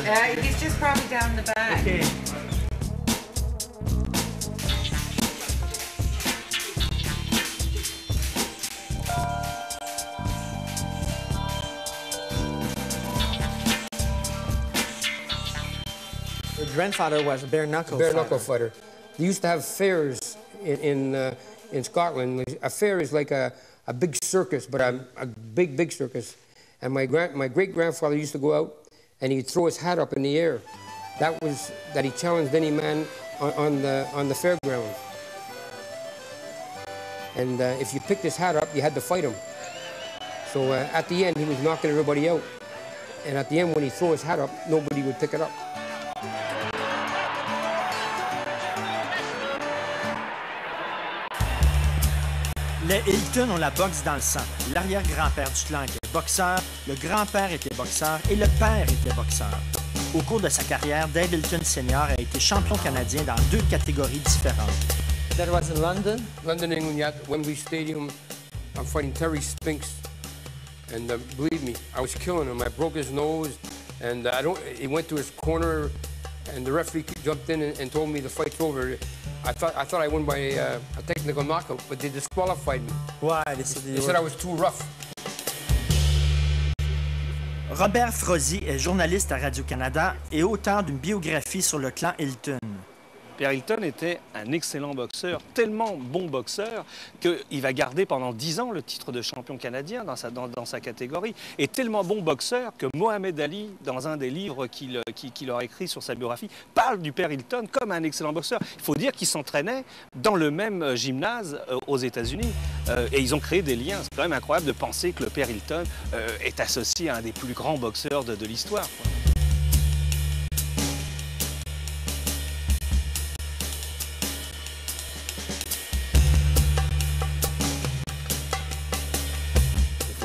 He's just probably down the back. Okay. Your grandfather was a bare-knuckle fighter. Bare-knuckle fighter. They used to have fairs in Scotland. A fair is like a big circus, but a big circus. And my great-grandfather used to go out and he'd throw his hat up in the air. That he challenged any man on the fairgrounds. And if you picked his hat up, you had to fight him. So at the end, he was knocking everybody out. And at the end, when he threw his hat up, nobody would pick it up. Les Hilton ont la boxe dans le sang. L'arrière-grand-père du clan était boxeur, le grand-père était boxeur et le père était boxeur. Au cours de sa carrière, Dave Hilton Sr. a été champion canadien dans 2 catégories différentes. That was in London? London, England, yeah, at Wembley Stadium. I'm fighting Terry Spinks. And believe me, I was killing him. I broke his nose, and he went to his corner, and the referee jumped in and told me the fight's over. I thought I won by a technical knockout, but they disqualified me. Ouais, they said I was too rough. Robert Frozy est journaliste à Radio-Canada et auteur d'une biographie sur le clan Hilton. Pierre Hilton était un excellent boxeur, tellement bon boxeur qu'il va garder pendant 10 ans le titre de champion canadien dans sa catégorie. Et tellement bon boxeur que Mohamed Ali, dans un des livres qu'il a écrit sur sa biographie, parle du père Hilton comme un excellent boxeur. Il faut dire qu'il s'entraînait dans le même gymnase aux États-Unis. Et ils ont créé des liens. C'est quand même incroyable de penser que le père Hilton est associé à un des plus grands boxeurs de l'histoire.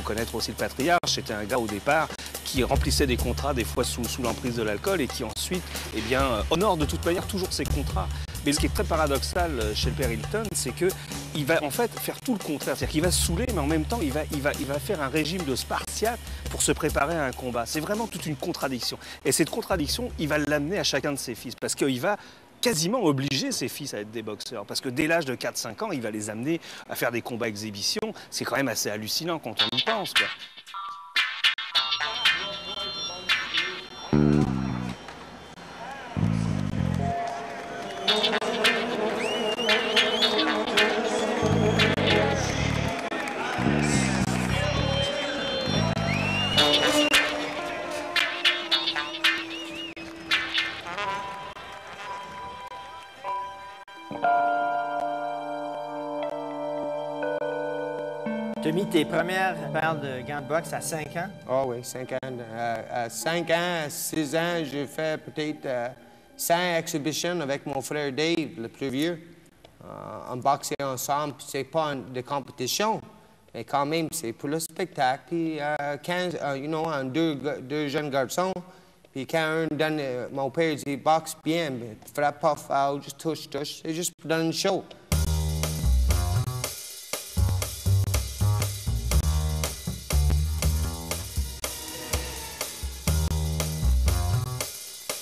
Connaître aussi le patriarche, c'était un gars au départ qui remplissait des contrats des fois sous l'emprise de l'alcool et qui ensuite honore de toute manière toujours ses contrats. Mais ce qui est très paradoxal chez le père Hilton, c'est qu'il va en fait faire tout le contraire. C'est-à-dire qu'il va se saouler, mais en même temps, il va faire un régime de Spartiate pour se préparer à un combat. C'est vraiment toute une contradiction. Et cette contradiction, il va l'amener à chacun de ses fils, parce qu'il va quasiment obliger ses fils à être des boxeurs. Parce que dès l'âge de 4-5 ans, il va les amener à faire des combats exhibition. C'est quand même assez hallucinant quand on y pense, quoi. Tu as mis tes premières paires de gants de boxe à 5 ans? Oh oui, 5 ans. À 5 ans, 6 ans, j'ai fait peut-être 5 exhibitions avec mon frère Dave, le plus vieux. On boxait ensemble, puis c'est pas de compétition, mais quand même, c'est pour le spectacle. Puis 15, deux jeunes garçons, puis quand un donne, mon père dit « boxe bien, mais frappe pas foul, juste touche, c'est juste pour donner une show ».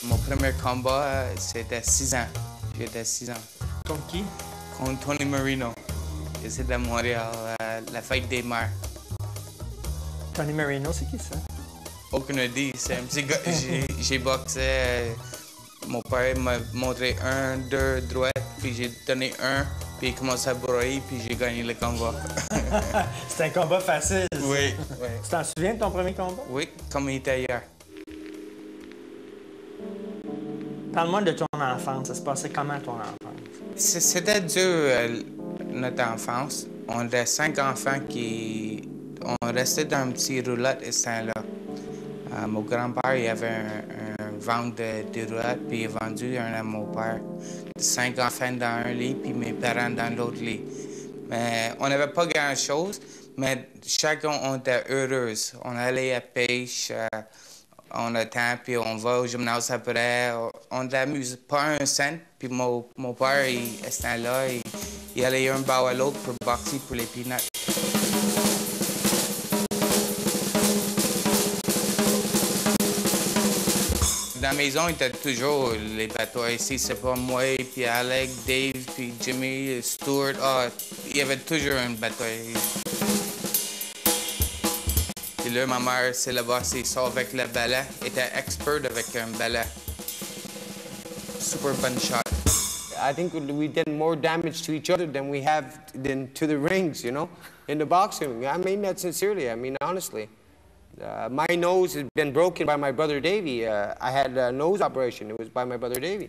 Mon premier combat, c'était 6 ans. J'étais 6 ans. Contre qui? Contre Tony Marino. C'est de Montréal, la fête des mères. Tony Marino, c'est qui ça? Aucune idée. C'est un petit gars. J'ai boxé. Mon père m'a montré 1, 2 droites, puis j'ai donné 1, puis il commençait à broyer, puis j'ai gagné le combat. C'était un combat facile. Oui. Tu t'en souviens de ton premier combat? Oui, comme il était hier. Parle-moi de ton enfance. Ça se passait comment, ton enfance? C'était dur, notre enfance. On était 5 enfants qui... On restait dans une petite roulotte à Saint-là. Mon grand-père, il avait un vente de roulotte, puis il a vendu un à mon père. 5 enfants dans un lit, puis mes parents dans l'autre lit. Mais on n'avait pas grand-chose, mais chacun, on était heureux. On allait à pêche, on attend, puis on va au gymnase après. On s'amuse pas un cent. Puis mon père, il était là, il allait un bar à l'autre pour boxer pour les peanuts. dans la maison, il y était toujours les batailles. Ici, c'est pas moi, puis Alec, Dave, puis Jimmy, Stuart. Ah, il y avait toujours une bataille. Puis là, ma mère, c'est là-bas, c'est ça avec le balai. Elle était expert avec un balai. Super bonne shot. I think we did more damage to each other than we have to the rings, you know, in the boxing. I mean that sincerely. I mean, honestly. My nose has been broken by my brother Davey. I had a nose operation. It was by my brother Davey.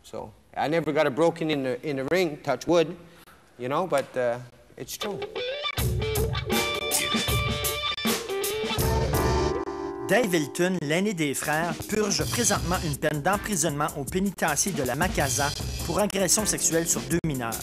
So I never got it broken in the ring, touch wood, you know, but it's true. Dave Hilton, l'aîné des frères, purge présentement une peine d'emprisonnement au pénitencier de la Macasa pour agression sexuelle sur 2 mineurs.